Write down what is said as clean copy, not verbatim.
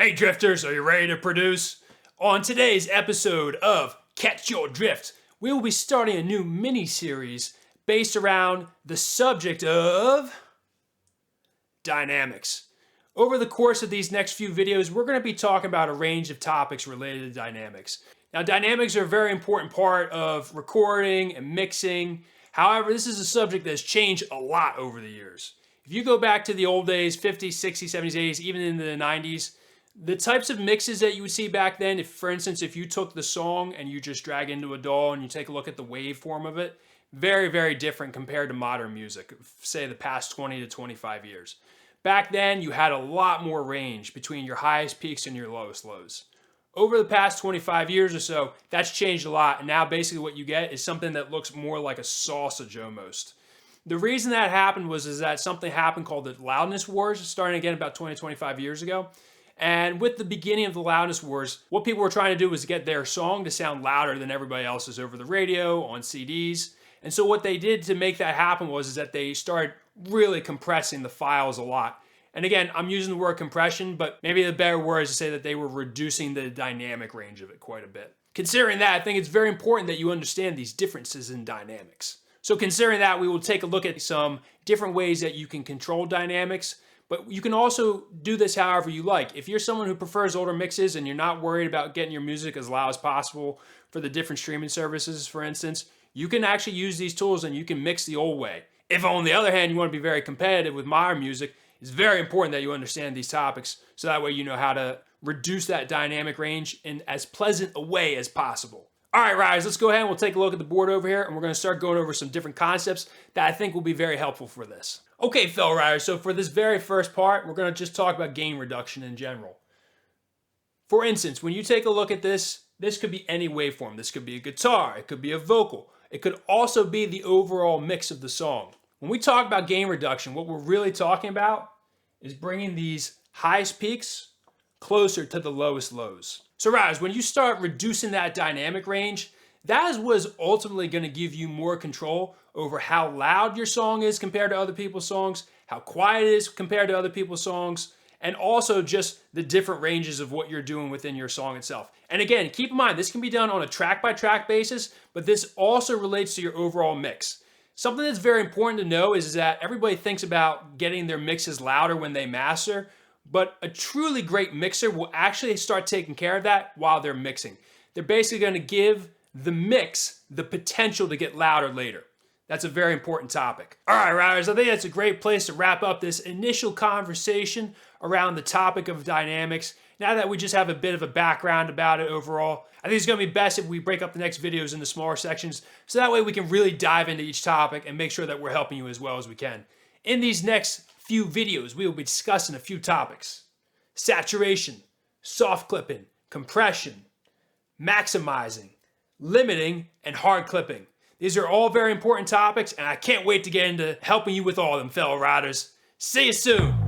Hey drifters, are you ready to produce? On today's episode of Catch Your Drift, we will be starting a new mini-series based around the subject of dynamics. Over the course of these next few videos, we're going to be talking about a range of topics related to dynamics. Now, dynamics are a very important part of recording and mixing. However, this is a subject that's changed a lot over the years. If you go back to the old days, 50s, 60s, 70s, 80s, even into the 90s, the types of mixes that you would see back then, if for instance, if you took the song and you just drag into a DAW and you take a look at the waveform of it, very, very different compared to modern music, say the past 20 to 25 years. Back then, you had a lot more range between your highest peaks and your lowest lows. Over the past 25 years or so, that's changed a lot, and now basically what you get is something that looks more like a sausage almost. The reason that happened was that something happened called the loudness wars, starting again about 20, 25 years ago. And with the beginning of the loudness wars, what people were trying to do was get their song to sound louder than everybody else's over the radio, on CDs. And so what they did to make that happen was that they started really compressing the files a lot. And again, I'm using the word compression, but maybe the better word is to say that they were reducing the dynamic range of it quite a bit. Considering that, I think it's very important that you understand these differences in dynamics. So considering that, we will take a look at some different ways that you can control dynamics. But you can also do this however you like. If you're someone who prefers older mixes and you're not worried about getting your music as loud as possible for the different streaming services, for instance, you can actually use these tools and you can mix the old way. If on the other hand, you want to be very competitive with modern music, it's very important that you understand these topics so that way you know how to reduce that dynamic range in as pleasant a way as possible. All right, riders, let's go ahead and we'll take a look at the board over here and we're going to start going over some different concepts that I think will be very helpful for this. Okay, fellow riders, so for this very first part, we're going to just talk about gain reduction in general. For instance, when you take a look at this could be any waveform. This could be a guitar, it could be a vocal, it could also be the overall mix of the song. When we talk about gain reduction, what we're really talking about is bringing these highest peaks closer to the lowest lows. So riders, when you start reducing that dynamic range, that is what is ultimately going to give you more control over how loud your song is compared to other people's songs, how quiet it is compared to other people's songs, and also just the different ranges of what you're doing within your song itself. And again, keep in mind, this can be done on a track-by-track basis, but this also relates to your overall mix. Something that's very important to know is that everybody thinks about getting their mixes louder when they master, but a truly great mixer will actually start taking care of that while they're mixing. They're basically going to give the mix the potential to get louder later. That's a very important topic. All right, riders, I think that's a great place to wrap up this initial conversation around the topic of dynamics. Now that we just have a bit of a background about it overall, I think it's going to be best if we break up the next videos into smaller sections so that way we can really dive into each topic and make sure that we're helping you as well as we can. In these next few videos, we will be discussing a few topics: saturation, soft clipping, compression, maximizing, limiting, and hard clipping. These are all very important topics, and I can't wait to get into helping you with all of them, fellow riders. See you soon.